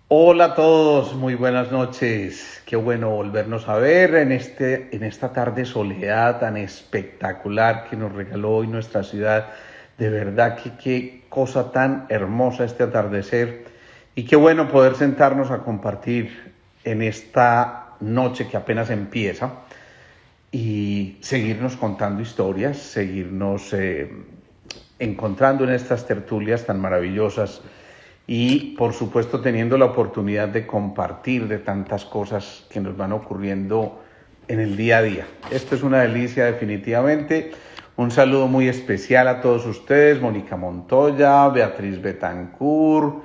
Hola a todos, muy buenas noches. Qué bueno volvernos a ver en esta tarde soleada tan espectacular que nos regaló hoy nuestra ciudad. De verdad que qué cosa tan hermosa este atardecer y qué bueno poder sentarnos a compartir en esta noche que apenas empieza y seguirnos contando historias, seguirnos encontrando en estas tertulias tan maravillosas y por supuesto teniendo la oportunidad de compartir de tantas cosas que nos van ocurriendo en el día a día. Esto es una delicia definitivamente. Un saludo muy especial a todos ustedes, Mónica Montoya, Beatriz Betancourt,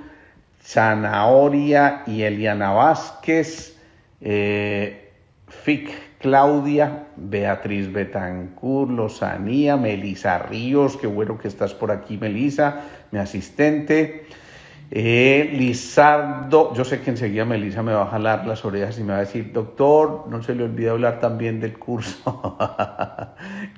Zanahoria y Eliana Vázquez, Fic Claudia, Beatriz Betancourt, Lozanía, Melisa Ríos, qué bueno que estás por aquí, Melisa, mi asistente. Lizardo, yo sé que enseguida Melisa me va a jalar las orejas y me va a decir, doctor, no se le olvide hablar también del curso.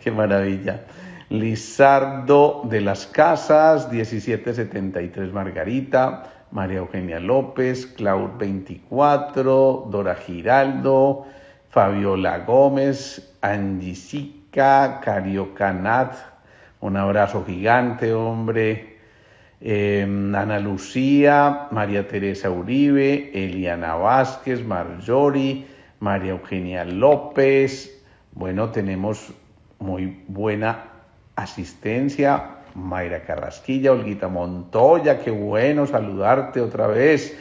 Qué maravilla. Lizardo de las Casas, 1773 Margarita, María Eugenia López, Claud 24, Dora Giraldo, Fabiola Gómez, Angisica, Cariocanat, un abrazo gigante, hombre. Ana Lucía, María Teresa Uribe, Eliana Vázquez, Marjorie, María Eugenia López. Bueno, tenemos muy buena asistencia. Mayra Carrasquilla, Olguita Montoya, qué bueno saludarte otra vez.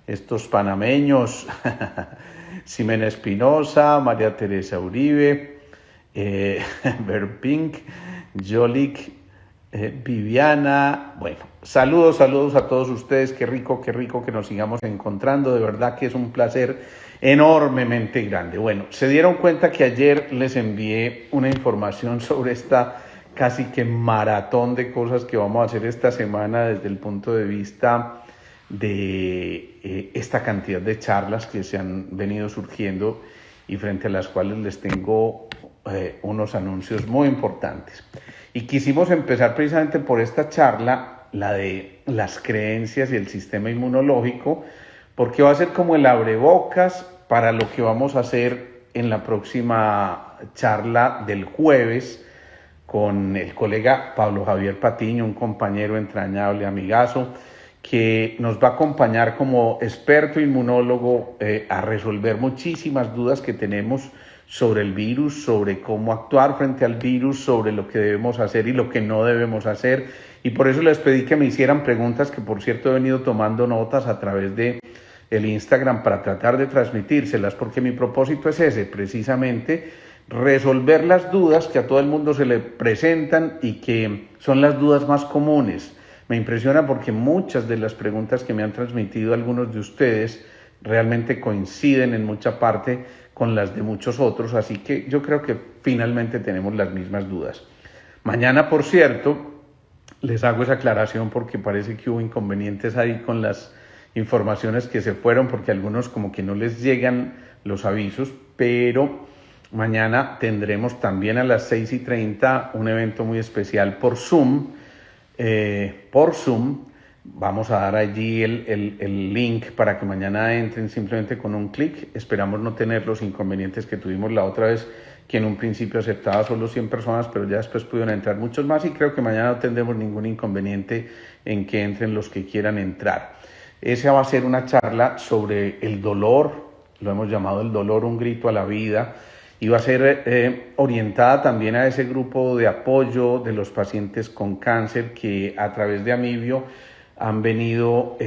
Estos panameños, Ximena Espinosa, María Teresa Uribe, Berpink, Jolik, Viviana. Bueno, saludos a todos ustedes, qué rico que nos sigamos encontrando, de verdad que es un placer enormemente grande. Bueno, se dieron cuenta que ayer les envié una información sobre esta casi que maratón de cosas que vamos a hacer esta semana desde el punto de vista de esta cantidad de charlas que se han venido surgiendo y frente a las cuales les tengo unos anuncios muy importantes. Y quisimos empezar precisamente por esta charla, la de las creencias y el sistema inmunológico, porque va a ser como el abrebocas para lo que vamos a hacer en la próxima charla del jueves con el colega Pablo Javier Patiño, un compañero entrañable, amigazo, que nos va a acompañar como experto inmunólogo a resolver muchísimas dudas que tenemos sobre el virus, sobre cómo actuar frente al virus, sobre lo que debemos hacer y lo que no debemos hacer. Y por eso les pedí que me hicieran preguntas, que por cierto he venido tomando notas a través de el Instagram para tratar de transmitírselas, porque mi propósito es ese, precisamente resolver las dudas que a todo el mundo se le presentan y que son las dudas más comunes. Me impresiona porque muchas de las preguntas que me han transmitido algunos de ustedes realmente coinciden en mucha parte con las de muchos otros, así que yo creo que finalmente tenemos las mismas dudas. Mañana, por cierto, les hago esa aclaración porque parece que hubo inconvenientes ahí con las informaciones que se fueron, porque a algunos como que no les llegan los avisos, pero mañana tendremos también a las 6:30 un evento muy especial por Zoom. Vamos a dar allí el link para que mañana entren simplemente con un clic. Esperamos no tener los inconvenientes que tuvimos la otra vez, que en un principio aceptaba solo 100 personas, pero ya después pudieron entrar muchos más y creo que mañana no tendremos ningún inconveniente en que entren los que quieran entrar. Esa va a ser una charla sobre el dolor, lo hemos llamado el dolor, un grito a la vida, y va a ser orientada también a ese grupo de apoyo de los pacientes con cáncer que a través de Amivio han venido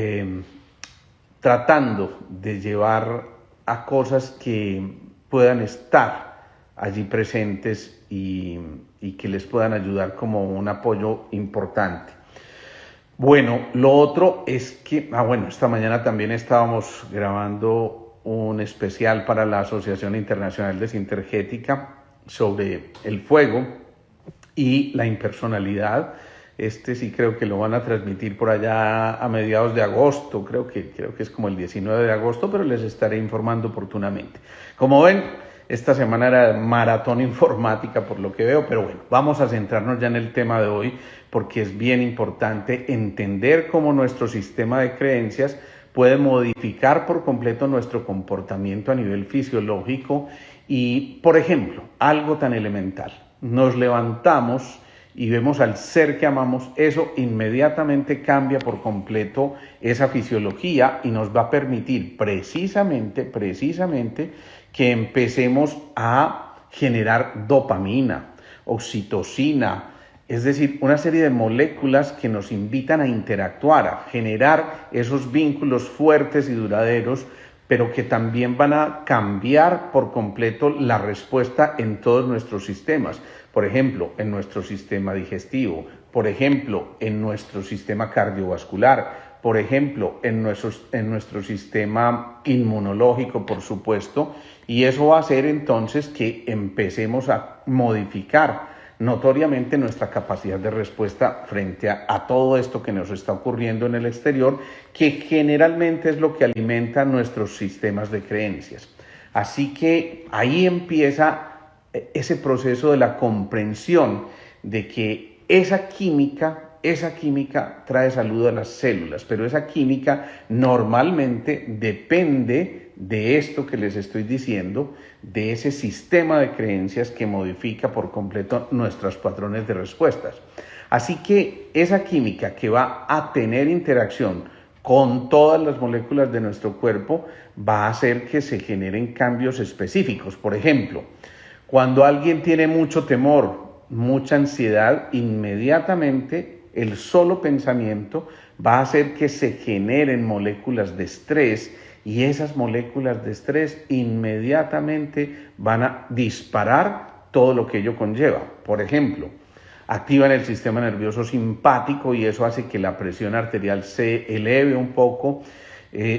tratando de llevar a cosas que puedan estar allí presentes y que les puedan ayudar como un apoyo importante. Bueno, lo otro es que, esta mañana también estábamos grabando un especial para la Asociación Internacional de Sintergética sobre el fuego y la impersonalidad. Sí creo que lo van a transmitir por allá a mediados de agosto, creo que es como el 19 de agosto, pero les estaré informando oportunamente. Como ven, esta semana era maratón informática por lo que veo, pero bueno, vamos a centrarnos ya en el tema de hoy porque es bien importante entender cómo nuestro sistema de creencias puede modificar por completo nuestro comportamiento a nivel fisiológico y, por ejemplo, algo tan elemental, nos levantamos y vemos al ser que amamos, eso inmediatamente cambia por completo esa fisiología y nos va a permitir precisamente que empecemos a generar dopamina, oxitocina, es decir, una serie de moléculas que nos invitan a interactuar, a generar esos vínculos fuertes y duraderos, pero que también van a cambiar por completo la respuesta en todos nuestros sistemas. Por ejemplo, en nuestro sistema digestivo, por ejemplo, en nuestro sistema cardiovascular, por ejemplo, en nuestro sistema inmunológico, por supuesto, y eso va a hacer entonces que empecemos a modificar notoriamente nuestra capacidad de respuesta frente a todo esto que nos está ocurriendo en el exterior, que generalmente es lo que alimenta nuestros sistemas de creencias. Así que ahí empieza ese proceso de la comprensión de que esa química trae salud a las células, pero esa química normalmente depende de esto que les estoy diciendo, de ese sistema de creencias que modifica por completo nuestros patrones de respuestas. Así que esa química que va a tener interacción con todas las moléculas de nuestro cuerpo va a hacer que se generen cambios específicos. Por ejemplo, cuando alguien tiene mucho temor, mucha ansiedad, inmediatamente el solo pensamiento va a hacer que se generen moléculas de estrés y esas moléculas de estrés inmediatamente van a disparar todo lo que ello conlleva. Por ejemplo, activan el sistema nervioso simpático y eso hace que la presión arterial se eleve un poco.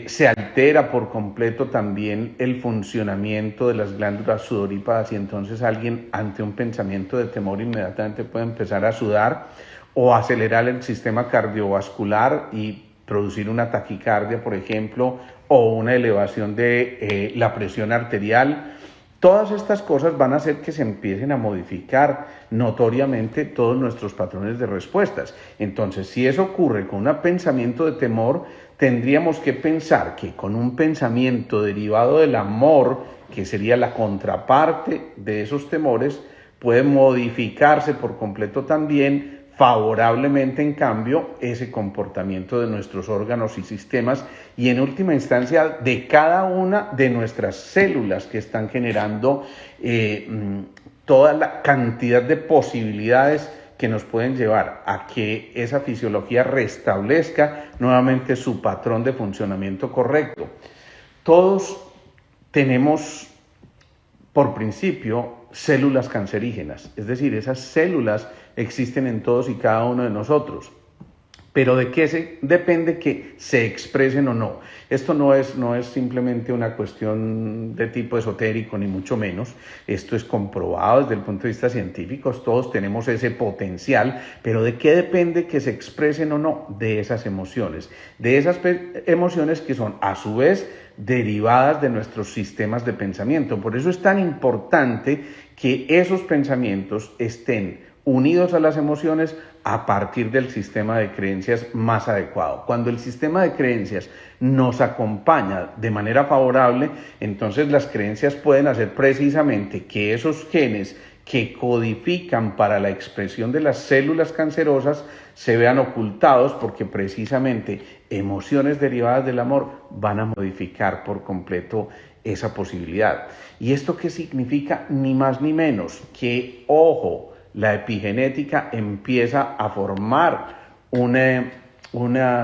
Se altera por completo también el funcionamiento de las glándulas sudoríparas y entonces alguien ante un pensamiento de temor inmediatamente puede empezar a sudar o acelerar el sistema cardiovascular y producir una taquicardia, por ejemplo, o una elevación de la presión arterial. Todas estas cosas van a hacer que se empiecen a modificar notoriamente todos nuestros patrones de respuestas. Entonces, si eso ocurre con un pensamiento de temor, tendríamos que pensar que con un pensamiento derivado del amor, que sería la contraparte de esos temores, puede modificarse por completo también favorablemente, en cambio, ese comportamiento de nuestros órganos y sistemas y en última instancia de cada una de nuestras células que están generando toda la cantidad de posibilidades que nos pueden llevar a que esa fisiología restablezca nuevamente su patrón de funcionamiento correcto. Todos tenemos, por principio, células cancerígenas, es decir, esas células existen en todos y cada uno de nosotros. Pero ¿de qué depende que se expresen o no? Esto no es simplemente una cuestión de tipo esotérico, ni mucho menos. Esto es comprobado desde el punto de vista científico. Todos tenemos ese potencial, pero ¿de qué depende que se expresen o no? De esas emociones. De esas emociones que son, a su vez, derivadas de nuestros sistemas de pensamiento. Por eso es tan importante que esos pensamientos estén unidos a las emociones a partir del sistema de creencias más adecuado. Cuando el sistema de creencias nos acompaña de manera favorable, entonces las creencias pueden hacer precisamente que esos genes que codifican para la expresión de las células cancerosas se vean ocultados porque precisamente emociones derivadas del amor van a modificar por completo esa posibilidad. ¿Y esto qué significa? Ni más ni menos que, ojo, la epigenética empieza a formar un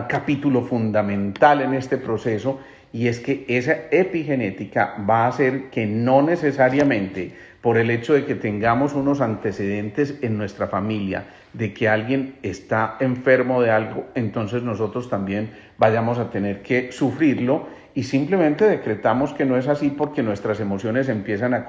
capítulo fundamental en este proceso y es que esa epigenética va a hacer que no necesariamente por el hecho de que tengamos unos antecedentes en nuestra familia, de que alguien está enfermo de algo, entonces nosotros también vayamos a tener que sufrirlo y simplemente decretamos que no es así porque nuestras emociones empiezan a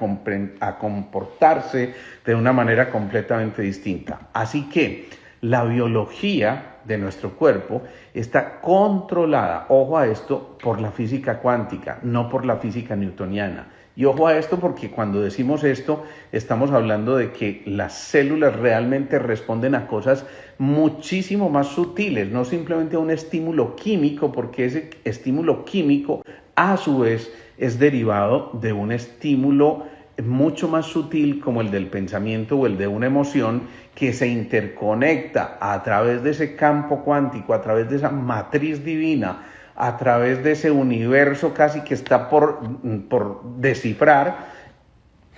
comportarse de una manera completamente distinta. Así que La biología de nuestro cuerpo está controlada, ojo a esto, por la física cuántica, no por la física newtoniana. Y ojo a esto porque cuando decimos esto estamos hablando de que las células realmente responden a cosas muchísimo más sutiles, no simplemente a un estímulo químico, porque ese estímulo químico a su vez es derivado de un estímulo mucho más sutil como el del pensamiento o el de una emoción que se interconecta a través de ese campo cuántico, a través de esa matriz divina, a través de ese universo casi que está por descifrar.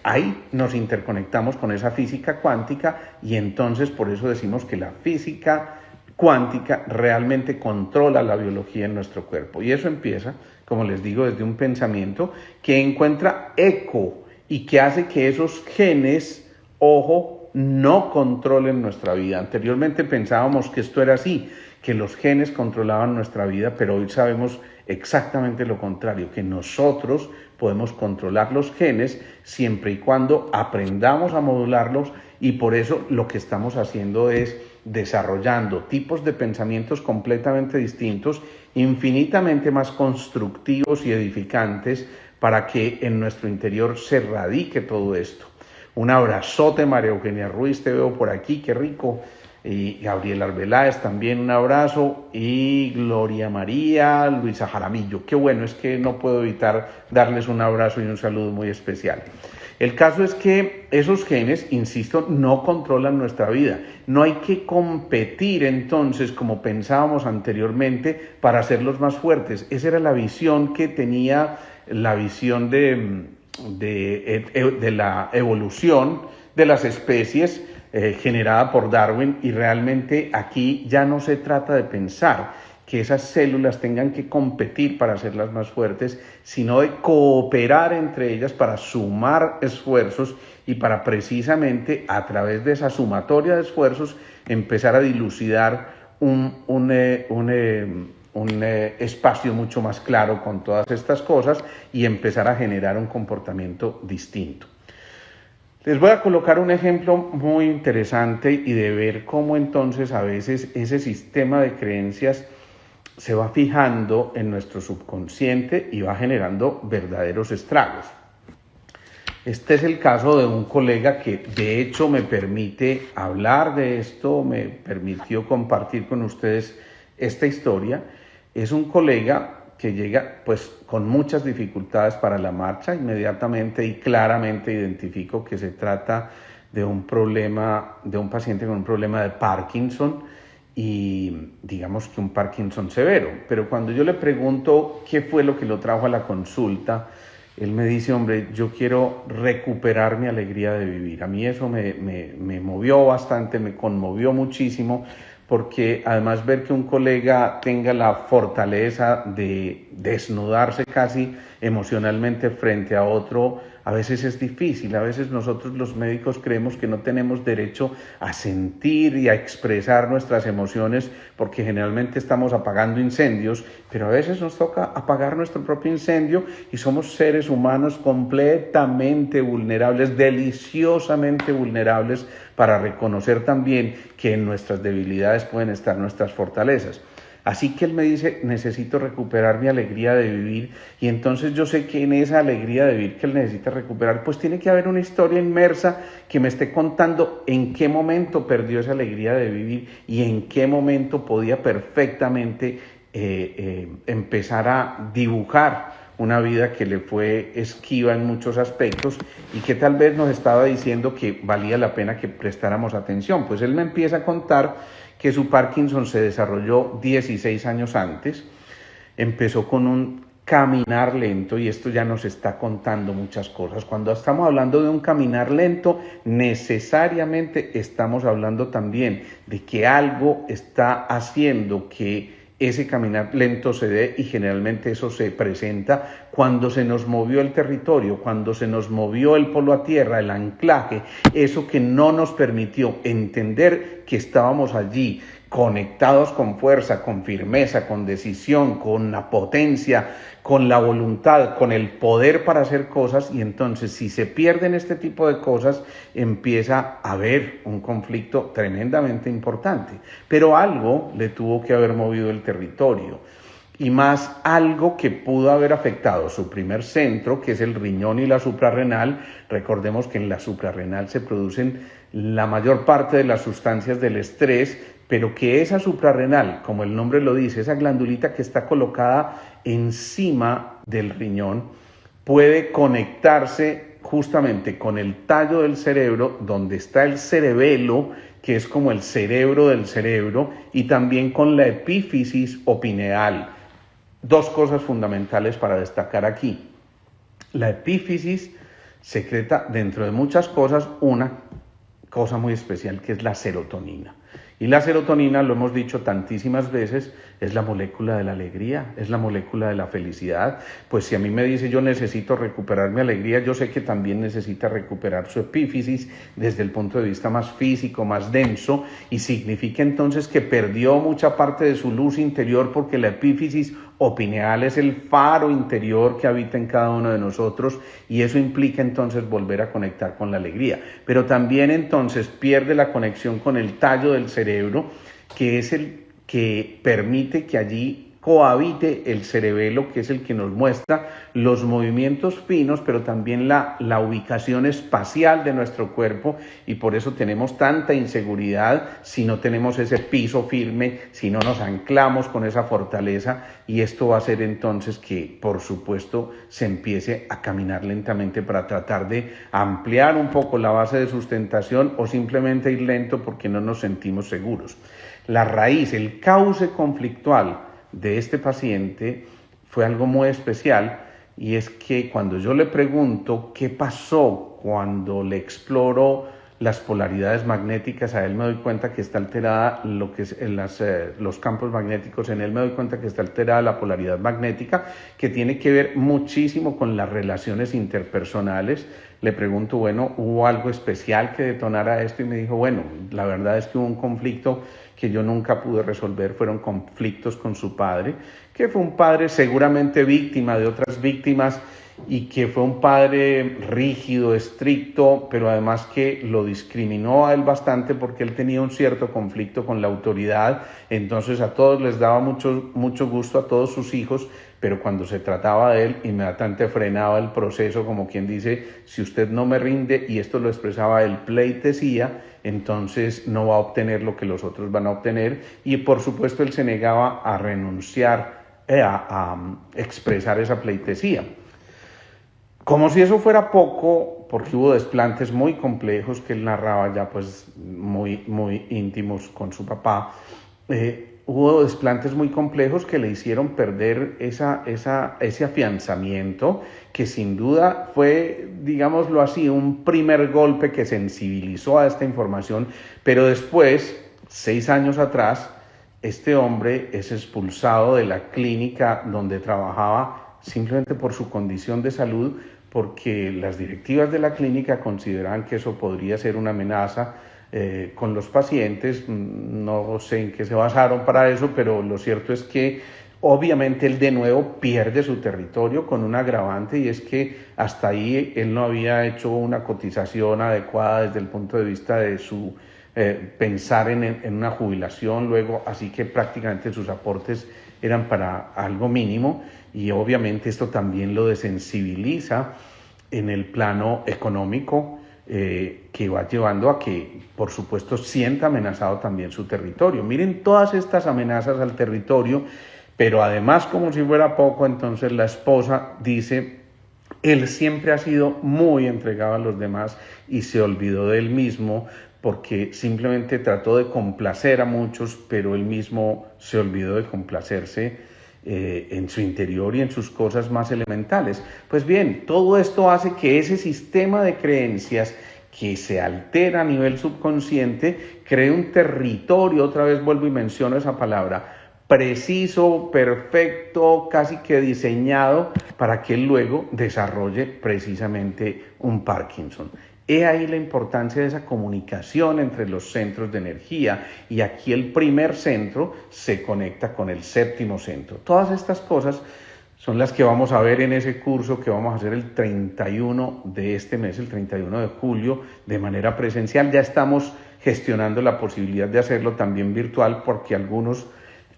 Ahí nos interconectamos con esa física cuántica y entonces por eso decimos que la física cuántica realmente controla la biología en nuestro cuerpo. Y eso empieza, como les digo, desde un pensamiento que encuentra eco y que hace que esos genes, ojo, no controlen nuestra vida. Anteriormente pensábamos que esto era así, que los genes controlaban nuestra vida, pero hoy sabemos exactamente lo contrario, que nosotros podemos controlar los genes siempre y cuando aprendamos a modularlos, y por eso lo que estamos haciendo es desarrollando tipos de pensamientos completamente distintos, infinitamente más constructivos y edificantes para que en nuestro interior se radique todo esto. Un abrazote, María Eugenia Ruiz, te veo por aquí, qué rico. Y Gabriel Arbeláez también un abrazo, y Gloria María, Luisa Jaramillo, qué bueno, es que no puedo evitar darles un abrazo y un saludo muy especial. El caso es que esos genes, insisto, no controlan nuestra vida. No hay que competir entonces, como pensábamos anteriormente, para hacerlos más fuertes. Esa era la visión que tenía la visión de la evolución de las especies generada por Darwin, y realmente aquí ya no se trata de pensar que esas células tengan que competir para hacerlas más fuertes, sino de cooperar entre ellas para sumar esfuerzos y para precisamente a través de esa sumatoria de esfuerzos empezar a dilucidar un espacio mucho más claro con todas estas cosas y empezar a generar un comportamiento distinto. Les voy a colocar un ejemplo muy interesante y de ver cómo entonces a veces ese sistema de creencias se va fijando en nuestro subconsciente y va generando verdaderos estragos. Este es el caso de un colega que de hecho me permite hablar de esto, me permitió compartir con ustedes esta historia. Es un colega que llega pues con muchas dificultades para la marcha. Inmediatamente y claramente identifico que se trata de un problema, de un paciente con un problema de Parkinson, y digamos que un Parkinson severo. Pero cuando yo le pregunto qué fue lo que lo trajo a la consulta, él me dice, hombre, yo quiero recuperar mi alegría de vivir. A mí eso me movió bastante, me conmovió muchísimo, porque además ver que un colega tenga la fortaleza de desnudarse casi emocionalmente frente a otro, a veces es difícil. A veces nosotros los médicos creemos que no tenemos derecho a sentir y a expresar nuestras emociones porque generalmente estamos apagando incendios, pero a veces nos toca apagar nuestro propio incendio y somos seres humanos completamente vulnerables, deliciosamente vulnerables, para reconocer también que en nuestras debilidades pueden estar nuestras fortalezas. Así que él me dice, necesito recuperar mi alegría de vivir, y entonces yo sé que en esa alegría de vivir que él necesita recuperar, pues tiene que haber una historia inmersa que me esté contando en qué momento perdió esa alegría de vivir y en qué momento podía perfectamente empezar a dibujar una vida que le fue esquiva en muchos aspectos y que tal vez nos estaba diciendo que valía la pena que prestáramos atención. Pues él me empieza a contar que su Parkinson se desarrolló 16 años antes, empezó con un caminar lento, y esto ya nos está contando muchas cosas. Cuando estamos hablando de un caminar lento, necesariamente estamos hablando también de que algo está haciendo que ese caminar lento se dé, y generalmente eso se presenta cuando se nos movió el territorio, cuando se nos movió el polo a tierra, el anclaje, eso que no nos permitió entender que estábamos allí conectados con fuerza, con firmeza, con decisión, con la potencia, con la voluntad, con el poder para hacer cosas, y entonces si se pierden este tipo de cosas empieza a haber un conflicto tremendamente importante. Pero algo le tuvo que haber movido el territorio, y más algo que pudo haber afectado su primer centro, que es el riñón y la suprarrenal. Recordemos que en la suprarrenal se producen la mayor parte de las sustancias del estrés, pero que esa suprarrenal, como el nombre lo dice, esa glandulita que está colocada encima del riñón, puede conectarse justamente con el tallo del cerebro, donde está el cerebelo, que es como el cerebro del cerebro, y también con la epífisis o pineal. Dos cosas fundamentales para destacar aquí. La epífisis secreta, dentro de muchas cosas, una cosa muy especial, que es la serotonina. Y la serotonina, lo hemos dicho tantísimas veces, es la molécula de la alegría, es la molécula de la felicidad. Pues si a mí me dice yo necesito recuperar mi alegría, yo sé que también necesita recuperar su epífisis desde el punto de vista más físico, más denso, y significa entonces que perdió mucha parte de su luz interior, porque la epífisis o pineal es el faro interior que habita en cada uno de nosotros, y eso implica entonces volver a conectar con la alegría. Pero también entonces pierde la conexión con el tallo del cerebro, que es el que permite que allí cohabite el cerebelo, que es el que nos muestra los movimientos finos, pero también la ubicación espacial de nuestro cuerpo, y por eso tenemos tanta inseguridad si no tenemos ese piso firme, si no nos anclamos con esa fortaleza, y esto va a hacer entonces que, por supuesto, se empiece a caminar lentamente para tratar de ampliar un poco la base de sustentación, o simplemente ir lento porque no nos sentimos seguros. La raíz, el cauce conflictual de este paciente fue algo muy especial, y es que cuando yo le pregunto qué pasó cuando le exploro las polaridades magnéticas, a él me doy cuenta que está alterada lo que es los campos magnéticos. En él me doy cuenta que está alterada la polaridad magnética, que tiene que ver muchísimo con las relaciones interpersonales. Le pregunto, bueno, ¿hubo algo especial que detonara esto? Y me dijo, bueno, la verdad es que hubo un conflicto que yo nunca pude resolver. Fueron conflictos con su padre, que fue un padre seguramente víctima de otras víctimas, y que fue un padre rígido, estricto, pero además que lo discriminó a él bastante, porque él tenía un cierto conflicto con la autoridad. Entonces a todos les daba mucho gusto, a todos sus hijos, pero cuando se trataba de él, inmediatamente frenaba el proceso, como quien dice, si usted no me rinde, y esto lo expresaba él, pleitesía, entonces no va a obtener lo que los otros van a obtener. Y por supuesto él se negaba a renunciar, a expresar esa pleitesía. Como si eso fuera poco, porque hubo desplantes muy complejos que él narraba ya pues muy íntimos con su papá, hubo desplantes muy complejos que le hicieron perder ese afianzamiento, que sin duda fue, digámoslo así, un primer golpe que sensibilizó a esta información. Pero después, 6 años atrás, este hombre es expulsado de la clínica donde trabajaba simplemente por su condición de salud, porque las directivas de la clínica consideraban que eso podría ser una amenaza con los pacientes. No sé en qué se basaron para eso, pero lo cierto es que obviamente él de nuevo pierde su territorio con un agravante, y es que hasta ahí él no había hecho una cotización adecuada desde el punto de vista de su pensar en una jubilación luego, así que prácticamente sus aportes eran para algo mínimo, y obviamente esto también lo desensibiliza en el plano económico, que va llevando a que, por supuesto, sienta amenazado también su territorio. Miren todas estas amenazas al territorio, pero además, como si fuera poco, entonces la esposa dice, él siempre ha sido muy entregado a los demás y se olvidó de él mismo, porque simplemente trató de complacer a muchos, pero él mismo se olvidó de complacerse en su interior y en sus cosas más elementales. Pues bien, todo esto hace que ese sistema de creencias que se altera a nivel subconsciente cree un territorio, otra vez vuelvo y menciono esa palabra, preciso, perfecto, casi que diseñado para que él luego desarrolle precisamente un Parkinson. He ahí la importancia de esa comunicación entre los centros de energía, y aquí el primer centro se conecta con el séptimo centro. Todas estas cosas son las que vamos a ver en ese curso que vamos a hacer el 31 de este mes, el 31 de julio, de manera presencial. Ya estamos gestionando la posibilidad de hacerlo también virtual, porque algunos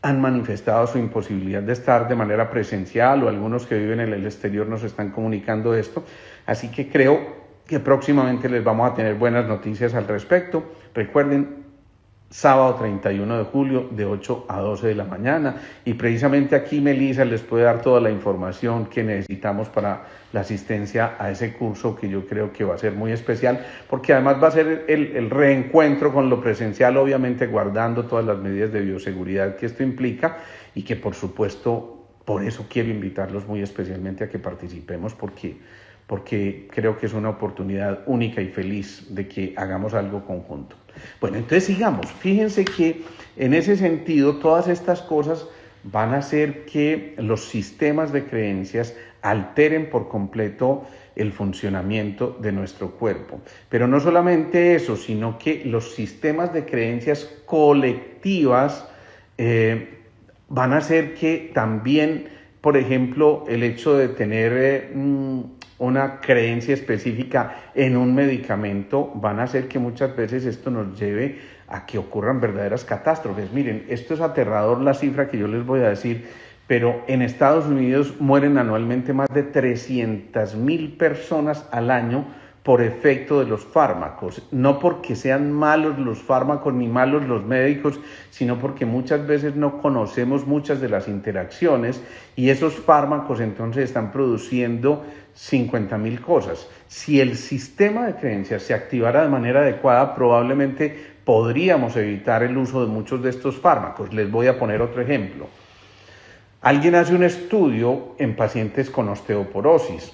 han manifestado su imposibilidad de estar de manera presencial, o algunos que viven en el exterior nos están comunicando esto. Así que creo que próximamente les vamos a tener buenas noticias al respecto. Recuerden, sábado 31 de julio de 8 a 12 de la mañana, y precisamente aquí Melissa les puede dar toda la información que necesitamos para la asistencia a ese curso, que yo creo que va a ser muy especial, porque además va a ser el reencuentro con lo presencial, obviamente guardando todas las medidas de bioseguridad que esto implica, y que por supuesto, por eso quiero invitarlos muy especialmente a que participemos, porque creo que es una oportunidad única y feliz de que hagamos algo conjunto. Bueno, entonces sigamos. Fíjense que en ese sentido todas estas cosas van a hacer que los sistemas de creencias alteren por completo el funcionamiento de nuestro cuerpo. Pero no solamente eso, sino que los sistemas de creencias colectivas van a hacer que también, por ejemplo, el hecho de tener una creencia específica en un medicamento van a hacer que muchas veces esto nos lleve a que ocurran verdaderas catástrofes. Miren, esto es aterrador, la cifra que yo les voy a decir, pero en Estados Unidos mueren anualmente más de 300,000 personas al año por efecto de los fármacos, no porque sean malos los fármacos ni malos los médicos, sino porque muchas veces no conocemos muchas de las interacciones, y esos fármacos entonces están produciendo 50,000 cosas. Si el sistema de creencias se activara de manera adecuada, probablemente podríamos evitar el uso de muchos de estos fármacos. Les voy a poner otro ejemplo. Alguien hace un estudio en pacientes con osteoporosis,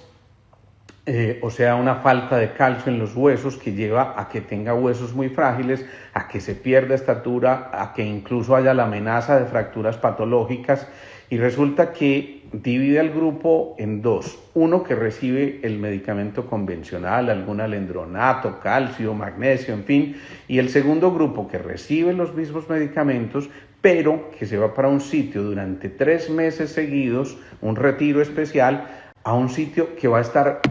o sea, una falta de calcio en los huesos que lleva a que tenga huesos muy frágiles, a que se pierda estatura, a que incluso haya la amenaza de fracturas patológicas, y resulta que divide al grupo en dos: uno que recibe el medicamento convencional, algún alendronato, calcio, magnesio, en fin, y el segundo grupo que recibe los mismos medicamentos, pero que se va para un sitio durante 3 meses seguidos, un retiro especial, a un sitio que va a estar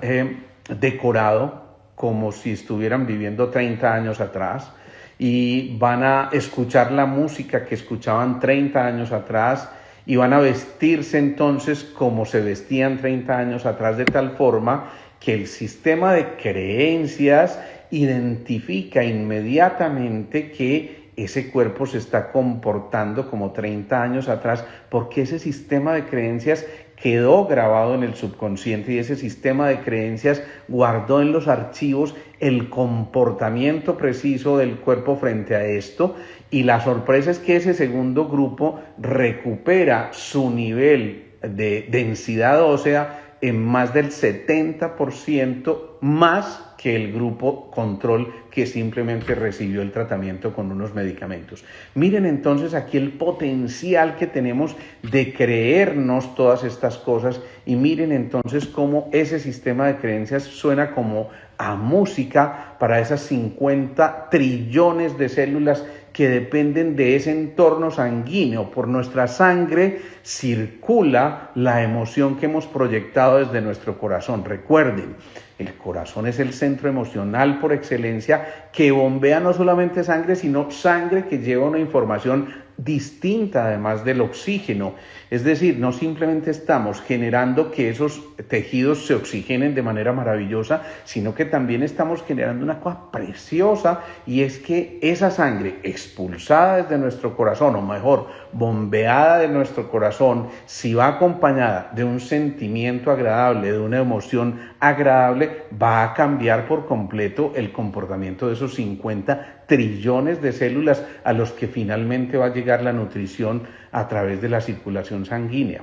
decorado como si estuvieran viviendo 30 años atrás, y van a escuchar la música que escuchaban 30 años atrás, y van a vestirse entonces como se vestían 30 años atrás, de tal forma que el sistema de creencias identifica inmediatamente que ese cuerpo se está comportando como 30 años atrás, porque ese sistema de creencias quedó grabado en el subconsciente, y ese sistema de creencias guardó en los archivos el comportamiento preciso del cuerpo frente a esto. Y la sorpresa es que ese segundo grupo recupera su nivel de densidad ósea en más del 70% más que el grupo control, que simplemente recibió el tratamiento con unos medicamentos. Miren entonces aquí el potencial que tenemos de creernos todas estas cosas, y miren entonces cómo ese sistema de creencias suena como a música para esas 50 trillones de células que dependen de ese entorno sanguíneo. Por nuestra sangre circula la emoción que hemos proyectado desde nuestro corazón. Recuerden, el corazón es el centro emocional por excelencia, que bombea no solamente sangre, sino sangre que lleva una información distinta además del oxígeno. Es decir, no simplemente estamos generando que esos tejidos se oxigenen de manera maravillosa, sino que también estamos generando una cosa preciosa, y es que esa sangre expulsada desde nuestro corazón, o mejor, bombeada de nuestro corazón, si va acompañada de un sentimiento agradable, de una emoción agradable, va a cambiar por completo el comportamiento de esos 50 trillones de células a los que finalmente va a llegar la nutrición a través de la circulación sanguínea.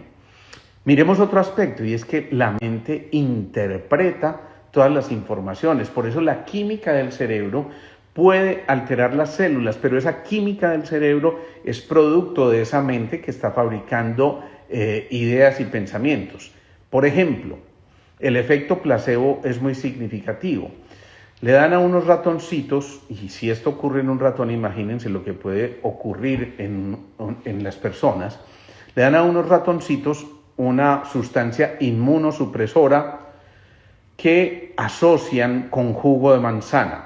Miremos otro aspecto, y es que la mente interpreta todas las informaciones. Por eso la química del cerebro puede alterar las células, pero esa química del cerebro es producto de esa mente que está fabricando ideas y pensamientos. Por ejemplo, el efecto placebo es muy significativo. Le dan a unos ratoncitos, y si esto ocurre en un ratón, imagínense lo que puede ocurrir en las personas. Le dan a unos ratoncitos una sustancia inmunosupresora que asocian con jugo de manzana.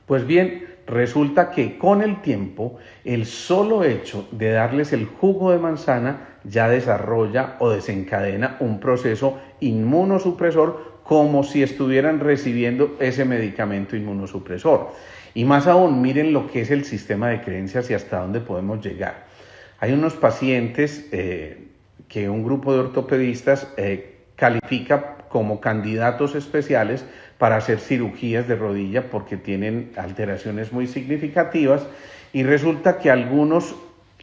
Pues bien, resulta que con el tiempo, el solo hecho de darles el jugo de manzana ya desarrolla o desencadena un proceso inmunosupresor como si estuvieran recibiendo ese medicamento inmunosupresor. Y más aún, miren lo que es el sistema de creencias y hasta dónde podemos llegar. Hay unos pacientes que un grupo de ortopedistas califica como candidatos especiales para hacer cirugías de rodilla porque tienen alteraciones muy significativas, y resulta que algunos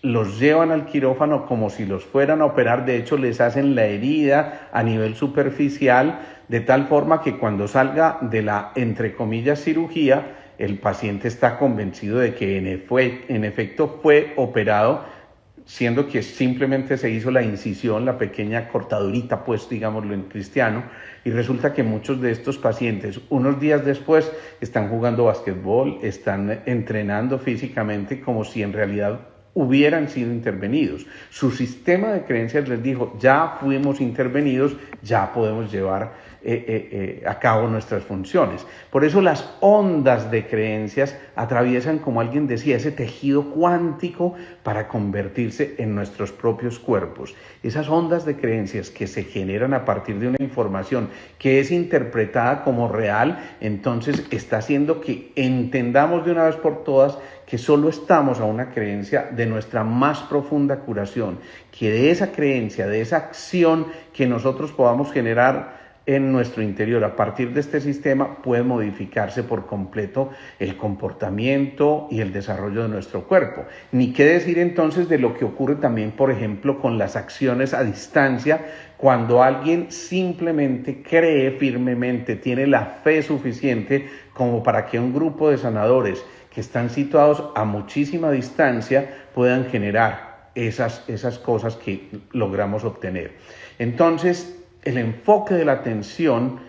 los llevan al quirófano como si los fueran a operar. De hecho, les hacen la herida a nivel superficial, de tal forma que cuando salga de la, entre comillas, cirugía, el paciente está convencido de que en efecto fue operado, siendo que simplemente se hizo la incisión, la pequeña cortadurita, pues digámoslo en cristiano, y resulta que muchos de estos pacientes, unos días después, están jugando basquetbol, están entrenando físicamente como si en realidad hubieran sido intervenidos. Su sistema de creencias les dijo: ya fuimos intervenidos, ya podemos llevar a cabo nuestras funciones. Por eso las ondas de creencias atraviesan, como alguien decía, ese tejido cuántico para convertirse en nuestros propios cuerpos. Esas ondas de creencias que se generan a partir de una información que es interpretada como real, entonces está haciendo que entendamos de una vez por todas que solo estamos a una creencia de nuestra más profunda curación, que de esa creencia, de esa acción que nosotros podamos generar en nuestro interior a partir de este sistema, puede modificarse por completo el comportamiento y el desarrollo de nuestro cuerpo. Ni qué decir entonces de lo que ocurre también, por ejemplo, con las acciones a distancia, cuando alguien simplemente cree firmemente, tiene la fe suficiente como para que un grupo de sanadores que están situados a muchísima distancia puedan generar esas cosas que logramos obtener. Entonces, el enfoque de la atención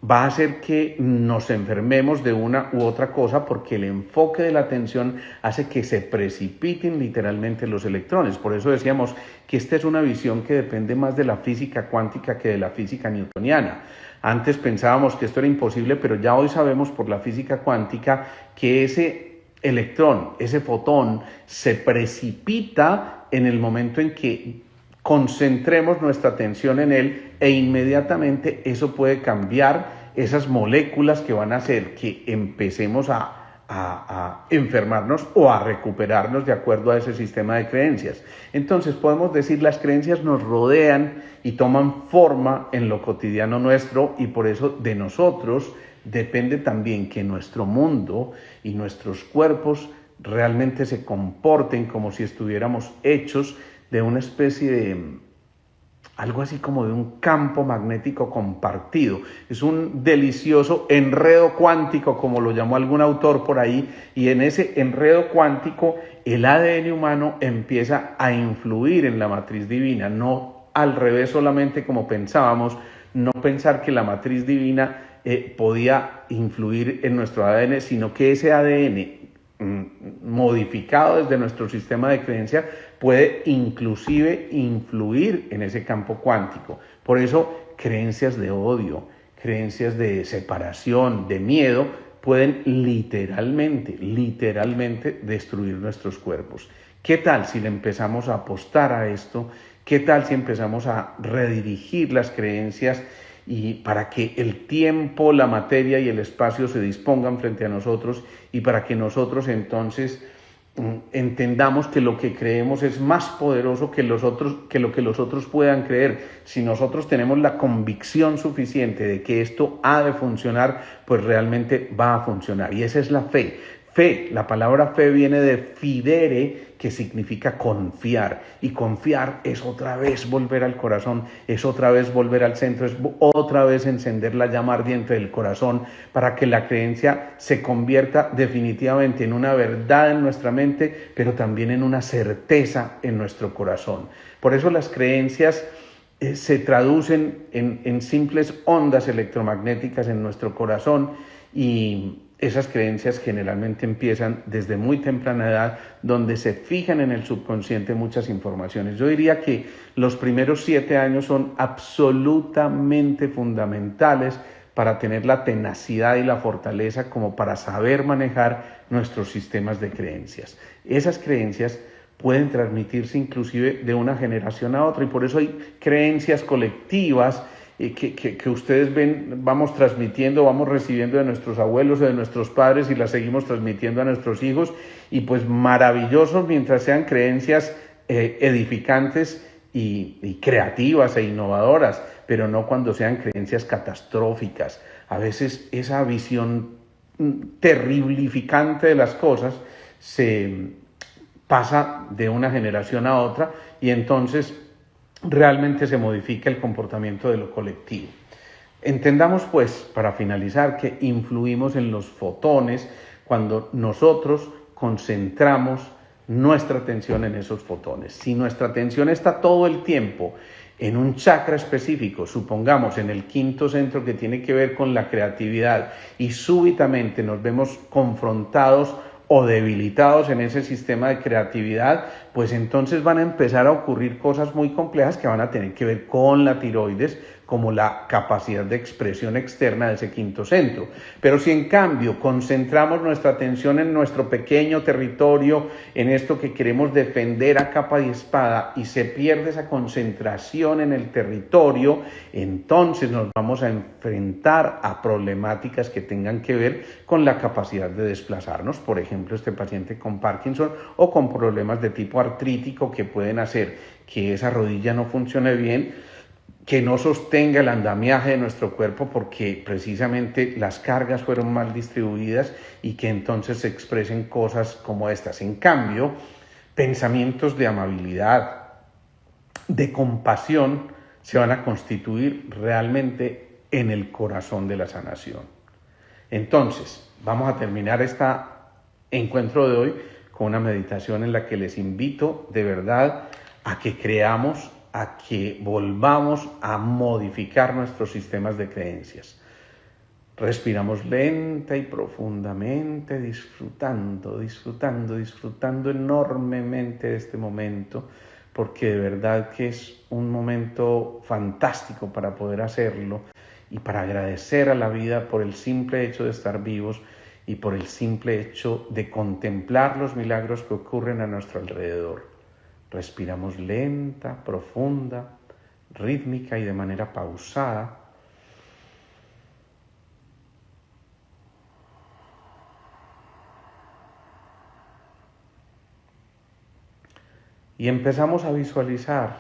va a hacer que nos enfermemos de una u otra cosa, porque el enfoque de la atención hace que se precipiten literalmente los electrones. Por eso decíamos que esta es una visión que depende más de la física cuántica que de la física newtoniana. Antes pensábamos que esto era imposible, pero ya hoy sabemos por la física cuántica que ese electrón, ese fotón, se precipita en el momento en que concentremos nuestra atención en él, e inmediatamente eso puede cambiar esas moléculas que van a hacer que empecemos a enfermarnos o a recuperarnos de acuerdo a ese sistema de creencias. Entonces podemos decir, las creencias nos rodean y toman forma en lo cotidiano nuestro, y por eso de nosotros depende también que nuestro mundo y nuestros cuerpos realmente se comporten como si estuviéramos hechos de una especie de, algo así como de un campo magnético compartido. Es un delicioso enredo cuántico, como lo llamó algún autor por ahí, y en ese enredo cuántico el ADN humano empieza a influir en la matriz divina, no al revés solamente como pensábamos, no pensar que la matriz divina podía influir en nuestro ADN, sino que ese ADN modificado desde nuestro sistema de creencia puede inclusive influir en ese campo cuántico. Por eso creencias de odio, creencias de separación, de miedo, pueden literalmente destruir nuestros cuerpos. ¿Qué tal si le empezamos a apostar a esto? ¿Qué tal si empezamos a redirigir las creencias y para que el tiempo, la materia y el espacio se dispongan frente a nosotros, y para que nosotros entonces entendamos que lo que creemos es más poderoso que lo que los otros puedan creer? Si nosotros tenemos la convicción suficiente de que esto ha de funcionar, pues realmente va a funcionar. Y esa es la fe. Fe, la palabra fe viene de fidere, que significa confiar, y confiar es otra vez volver al corazón, es otra vez volver al centro, es otra vez encender la llama ardiente del corazón para que la creencia se convierta definitivamente en una verdad en nuestra mente, pero también en una certeza en nuestro corazón. Por eso las creencias se traducen en simples ondas electromagnéticas en nuestro corazón, y esas creencias generalmente empiezan desde muy temprana edad, donde se fijan en el subconsciente muchas informaciones. Yo diría que los primeros 7 años son absolutamente fundamentales para tener la tenacidad y la fortaleza como para saber manejar nuestros sistemas de creencias. Esas creencias pueden transmitirse inclusive de una generación a otra, y por eso hay creencias colectivas que ustedes ven, vamos transmitiendo, vamos recibiendo de nuestros abuelos o de nuestros padres y las seguimos transmitiendo a nuestros hijos, y pues maravillosos mientras sean creencias edificantes y creativas e innovadoras, pero no cuando sean creencias catastróficas. A veces esa visión terriblificante de las cosas se pasa de una generación a otra, y entonces realmente se modifica el comportamiento de lo colectivo. Entendamos pues, para finalizar, que influimos en los fotones cuando nosotros concentramos nuestra atención en esos fotones. Si nuestra atención está todo el tiempo en un chakra específico, supongamos en el quinto centro que tiene que ver con la creatividad, y súbitamente nos vemos confrontados o debilitados en ese sistema de creatividad, pues entonces van a empezar a ocurrir cosas muy complejas que van a tener que ver con la tiroides, como la capacidad de expresión externa de ese quinto centro. Pero si en cambio concentramos nuestra atención en nuestro pequeño territorio, en esto que queremos defender a capa y espada, y se pierde esa concentración en el territorio, entonces nos vamos a enfrentar a problemáticas que tengan que ver con la capacidad de desplazarnos. Por ejemplo, este paciente con Parkinson o con problemas de tipo artrítico que pueden hacer que esa rodilla no funcione bien, que no sostenga el andamiaje de nuestro cuerpo porque precisamente las cargas fueron mal distribuidas, y que entonces se expresen cosas como estas. En cambio, pensamientos de amabilidad, de compasión, se van a constituir realmente en el corazón de la sanación. Entonces, vamos a terminar este encuentro de hoy con una meditación en la que les invito de verdad a que creamos, a que volvamos a modificar nuestros sistemas de creencias. Respiramos lenta y profundamente, disfrutando enormemente de este momento, porque de verdad que es un momento fantástico para poder hacerlo y para agradecer a la vida por el simple hecho de estar vivos y por el simple hecho de contemplar los milagros que ocurren a nuestro alrededor. Respiramos lenta, profunda, rítmica y de manera pausada. Y empezamos a visualizar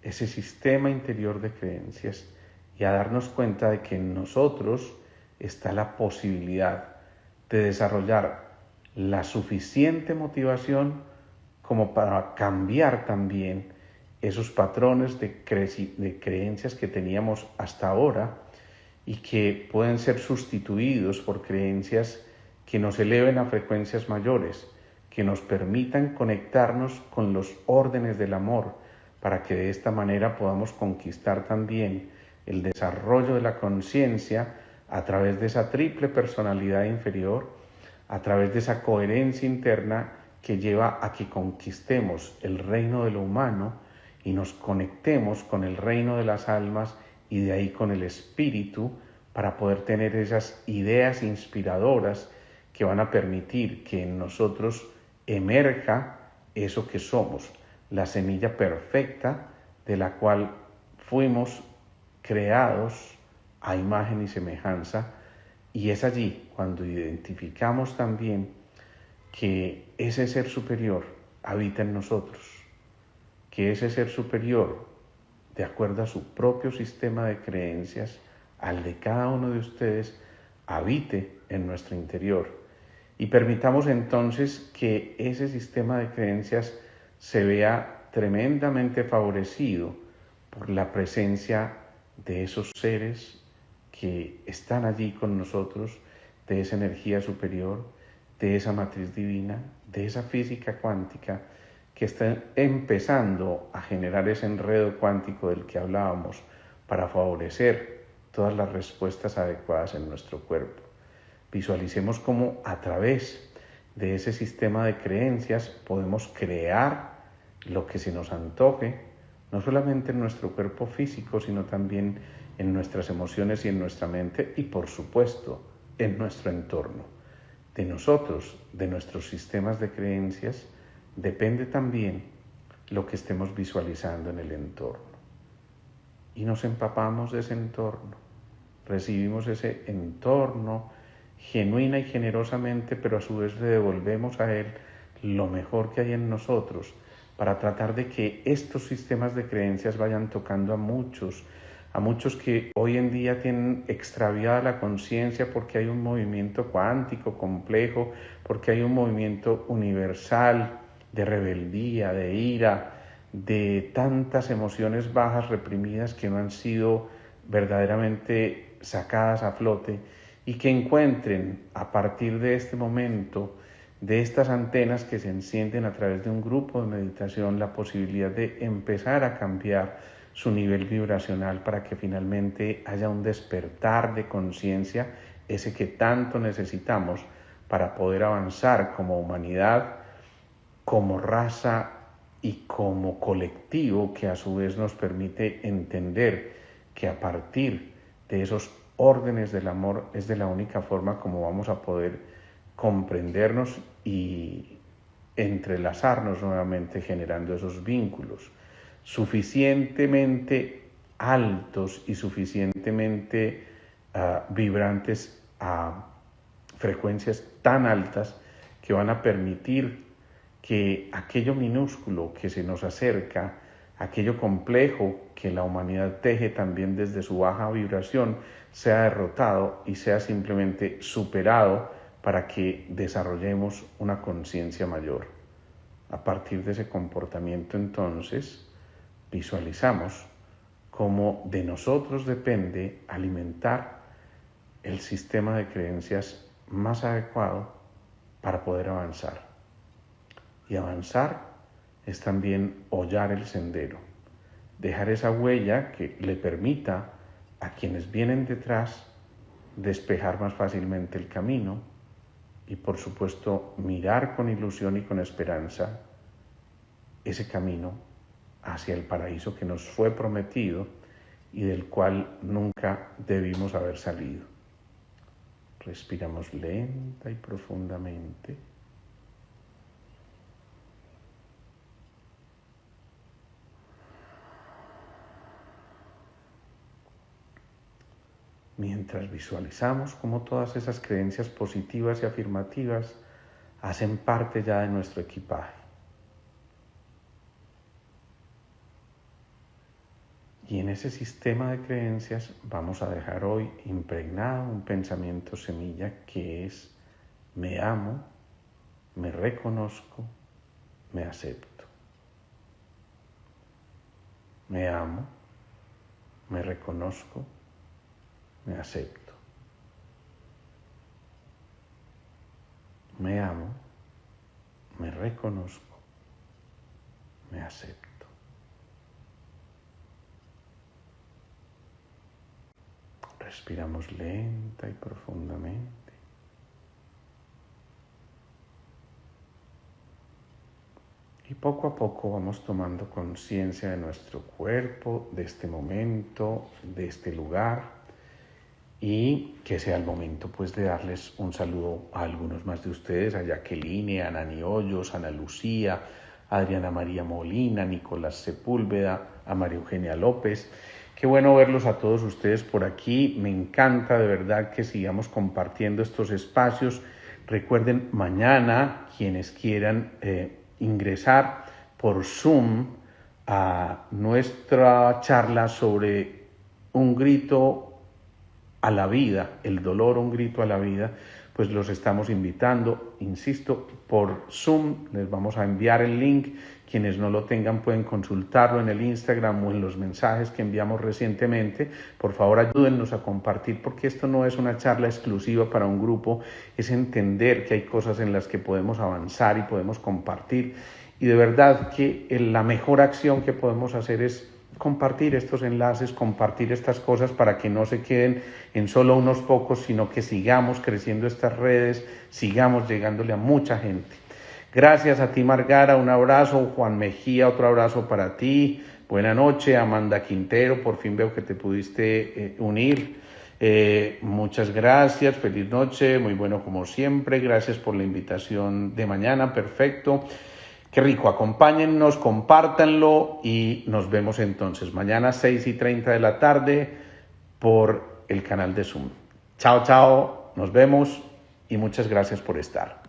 ese sistema interior de creencias y a darnos cuenta de que en nosotros está la posibilidad de desarrollar la suficiente motivación como para cambiar también esos patrones de creencias que teníamos hasta ahora, y que pueden ser sustituidos por creencias que nos eleven a frecuencias mayores, que nos permitan conectarnos con los órdenes del amor, para que de esta manera podamos conquistar también el desarrollo de la conciencia a través de esa triple personalidad inferior, a través de esa coherencia interna que lleva a que conquistemos el reino de lo humano y nos conectemos con el reino de las almas, y de ahí con el espíritu, para poder tener esas ideas inspiradoras que van a permitir que en nosotros emerja eso que somos, la semilla perfecta de la cual fuimos creados a imagen y semejanza. Y es allí cuando identificamos también que ese ser superior habita en nosotros, que ese ser superior, de acuerdo a su propio sistema de creencias, al de cada uno de ustedes, habite en nuestro interior. Y permitamos entonces que ese sistema de creencias se vea tremendamente favorecido por la presencia de esos seres que están allí con nosotros, de esa energía superior, de esa matriz divina, de esa física cuántica que está empezando a generar ese enredo cuántico del que hablábamos, para favorecer todas las respuestas adecuadas en nuestro cuerpo. Visualicemos cómo a través de ese sistema de creencias podemos crear lo que se nos antoje, no solamente en nuestro cuerpo físico, sino también en nuestras emociones y en nuestra mente y, por supuesto, en nuestro entorno. De nosotros, de nuestros sistemas de creencias, depende también lo que estemos visualizando en el entorno. Y nos empapamos de ese entorno, recibimos ese entorno genuina y generosamente, pero a su vez le devolvemos a él lo mejor que hay en nosotros para tratar de que estos sistemas de creencias vayan tocando a muchos que hoy en día tienen extraviada la conciencia porque hay un movimiento cuántico complejo, porque hay un movimiento universal de rebeldía, de ira, de tantas emociones bajas reprimidas que no han sido verdaderamente sacadas a flote y que encuentren a partir de este momento, de estas antenas que se encienden a través de un grupo de meditación, la posibilidad de empezar a cambiar su nivel vibracional para que finalmente haya un despertar de conciencia, ese que tanto necesitamos para poder avanzar como humanidad, como raza y como colectivo, que a su vez nos permite entender que a partir de esos órdenes del amor es de la única forma como vamos a poder comprendernos y entrelazarnos nuevamente, generando esos vínculos suficientemente altos y suficientemente vibrantes a frecuencias tan altas que van a permitir que aquello minúsculo que se nos acerca, aquello complejo que la humanidad teje también desde su baja vibración, sea derrotado y sea simplemente superado para que desarrollemos una conciencia mayor. A partir de ese comportamiento, entonces, visualizamos cómo de nosotros depende alimentar el sistema de creencias más adecuado para poder avanzar. Y avanzar es también hollar el sendero, dejar esa huella que le permita a quienes vienen detrás despejar más fácilmente el camino y, por supuesto, mirar con ilusión y con esperanza ese camino hacia el paraíso que nos fue prometido y del cual nunca debimos haber salido. Respiramos lenta y profundamente. Mientras visualizamos cómo todas esas creencias positivas y afirmativas hacen parte ya de nuestro equipaje. Y en ese sistema de creencias vamos a dejar hoy impregnado un pensamiento semilla que es: me amo, me reconozco, me acepto. Me amo, me reconozco, me acepto. Me amo, me reconozco, me acepto. Respiramos lenta y profundamente. Y poco a poco vamos tomando conciencia de nuestro cuerpo, de este momento, de este lugar. Y que sea el momento pues de darles un saludo a algunos más de ustedes, a Jacqueline, a Nani Hoyos, a Ana Lucía, a Adriana María Molina, a Nicolás Sepúlveda, a María Eugenia López. Qué bueno verlos a todos ustedes por aquí. Me encanta de verdad que sigamos compartiendo estos espacios. Recuerden, mañana quienes quieran ingresar por Zoom a nuestra charla sobre un grito a la vida, el dolor, un grito a la vida, pues los estamos invitando, insisto, por Zoom. Les vamos a enviar el link. Quienes no lo tengan pueden consultarlo en el Instagram o en los mensajes que enviamos recientemente. Por favor, ayúdennos a compartir, porque esto no es una charla exclusiva para un grupo, es entender que hay cosas en las que podemos avanzar y podemos compartir. Y de verdad que la mejor acción que podemos hacer es compartir estos enlaces, compartir estas cosas para que no se queden en solo unos pocos, sino que sigamos creciendo estas redes, sigamos llegándole a mucha gente. Gracias a ti, Margara, un abrazo. Juan Mejía, otro abrazo para ti. Buena noche. Amanda Quintero, por fin veo que te pudiste unir. Muchas gracias, feliz noche, muy bueno como siempre. Gracias por la invitación de mañana, perfecto. Qué rico, acompáñennos, compártanlo y nos vemos entonces mañana 6:30 de la tarde por el canal de Zoom. Chao, chao, nos vemos y muchas gracias por estar.